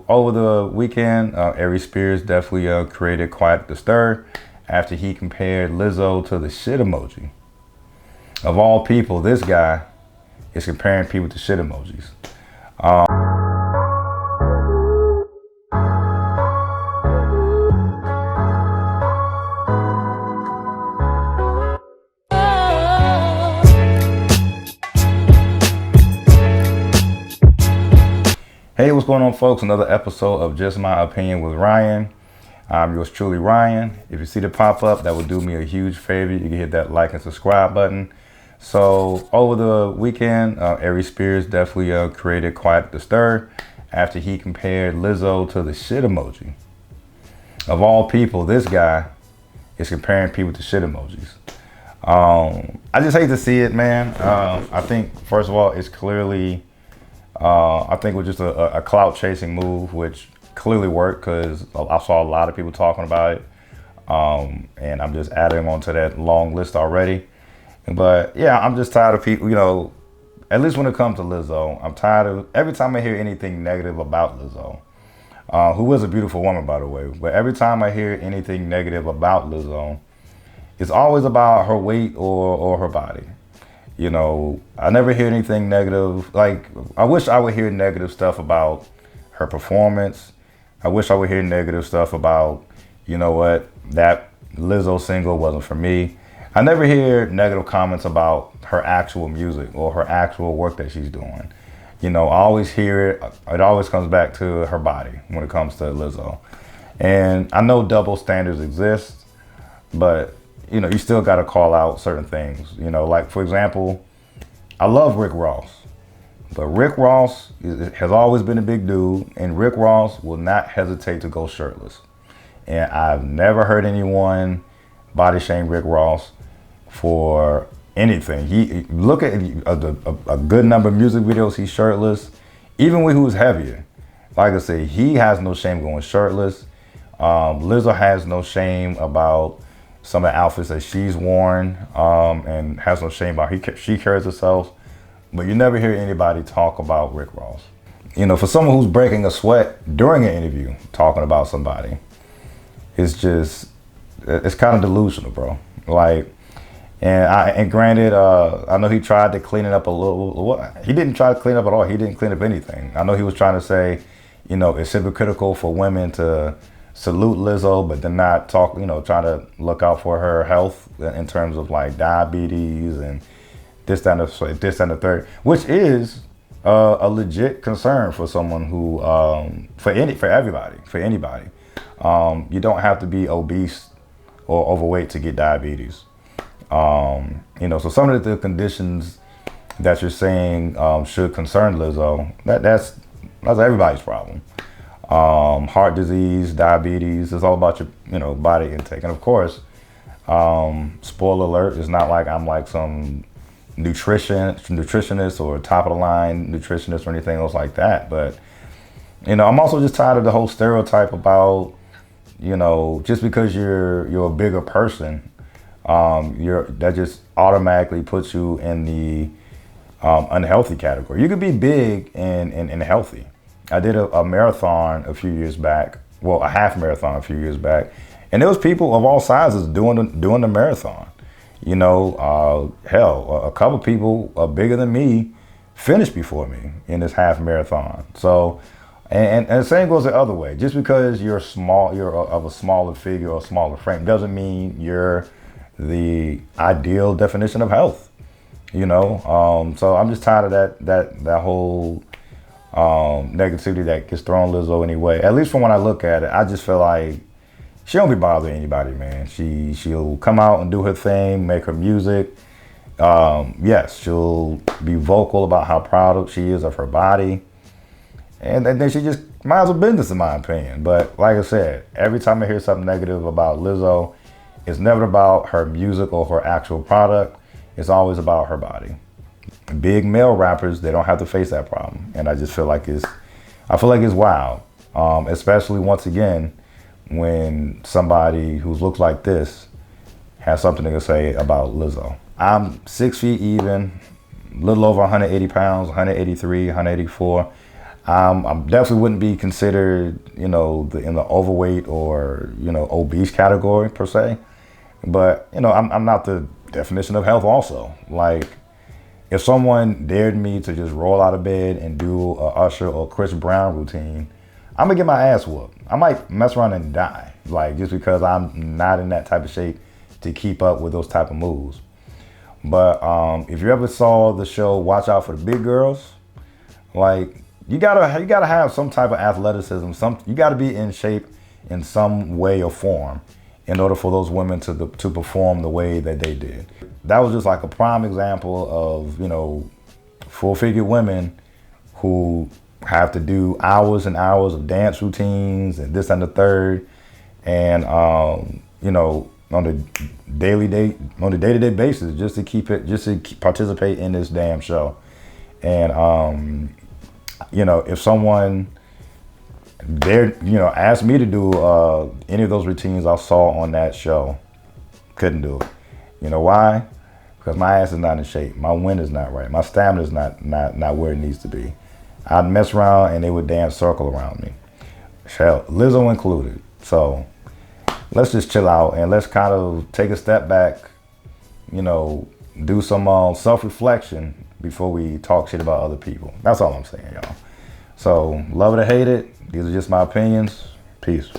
over the weekend, Aries Spears definitely created quite the stir after he compared Lizzo to the shit emoji. Of all people, this guy is comparing people to shit emojis. Hey, what's going on, folks? Another episode of Just My Opinion with Ryan. I'm yours truly, Ryan. If you see the pop up, that would do me a huge favor. You can hit that like and subscribe button. So over the weekend, Aries Spears definitely created quite the stir after he compared Lizzo to the shit emoji. Of all people, this guy is comparing people to shit emojis. I just hate to see it, man. I think, first of all, it's clearly I think it was just a clout chasing move, which clearly worked because I saw a lot of people talking about it. And I'm just adding them onto that long list already. But yeah, I'm just tired of people, at least when it comes to Lizzo, I'm tired of every time I hear anything negative about Lizzo, who is a beautiful woman, by the way. But every time I hear anything negative about Lizzo, it's always about her weight or her body. I never hear anything negative. Like, I wish I would hear negative stuff about her performance. I wish I would hear negative stuff about, that Lizzo single wasn't for me. I never hear negative comments about her actual music or her actual work that she's doing. I always hear it. It always comes back to her body when it comes to Lizzo. And I know double standards exist, but you still got to call out certain things. Like, for example, I love Rick Ross, but Rick Ross has always been a big dude, and Rick Ross will not hesitate to go shirtless. And I've never heard anyone body shame Rick Ross for anything. He look at a good number of music videos, he's shirtless. Even when he was heavier, like I say, he has no shame going shirtless. Lizzo has no shame about some of the outfits that she's worn, and has no shame about she carries herself. But you never hear anybody talk about Rick Ross. For someone who's breaking a sweat during an interview talking about somebody, it's kind of delusional, bro. Like, and granted, I know he tried to clean it up a little. He didn't try to clean up at all. He didn't clean up anything. I know he was trying to say, it's hypocritical for women to salute Lizzo, but then not talk, try to look out for her health in terms of like diabetes and this, that, and the third, which is a legit concern for someone who, for anybody. You don't have to be obese or overweight to get diabetes. So some of the conditions that you're saying should concern Lizzo, that's everybody's problem. Heart disease, diabetes, it's all about your, body intake. And of course, spoiler alert, it's not like I'm like some nutritionist or top of the line nutritionist or anything else like that. But, I'm also just tired of the whole stereotype about, just because you're a bigger person, that just automatically puts you in the unhealthy category. You could be big and healthy. I did a marathon a few years back, a half marathon a few years back, and there was people of all sizes doing the marathon. Hell, a couple people bigger than me finished before me in this half marathon. So, and the same goes the other way. Just because you're of a smaller figure or smaller frame doesn't mean you're the ideal definition of health. So I'm just tired of that whole negativity that gets thrown Lizzo anyway. At least from when I look at it, I just feel like she don't be bothering anybody, man. She'll come out and do her thing, make her music. Yes, she'll be vocal about how proud she is of her body. And then she just minds her business, in my opinion. But like I said, every time I hear something negative about Lizzo, it's never about her music or her actual product. It's always about her body. Big male rappers, they don't have to face that problem. And I just feel like it's wild. Especially once again, when somebody who looks like this has something to say about Lizzo. I'm 6 feet even, a little over 180 pounds, 183, 184. I definitely wouldn't be considered, you know, in the overweight or, you know, obese category per se. But, you know, I'm not the definition of health also. Like, if someone dared me to just roll out of bed and do a Usher or Chris Brown routine, I'm gonna get my ass whooped. I might mess around and die, like, just because I'm not in that type of shape to keep up with those type of moves. But if you ever saw the show Watch Out for the Big Girls, like, you gotta have some type of athleticism. You gotta be in shape in some way or form in order for those women to perform the way that they did. That was just like a prime example of, you know, full-figured women who have to do hours and hours of dance routines and this and the third, and you know, on the day-to-day basis, just to participate in this damn show. And you know, if someone dared, you know, asked me to do any of those routines I saw on that show, couldn't do it. You know why? Because my ass is not in shape. My wind is not right. My stamina is not where it needs to be. I'd mess around and they would dance circle around me. Hell, Lizzo included. So let's just chill out and let's kind of take a step back, you know, do some self-reflection before we talk shit about other people. That's all I'm saying, y'all. So love it or hate it, these are just my opinions. Peace.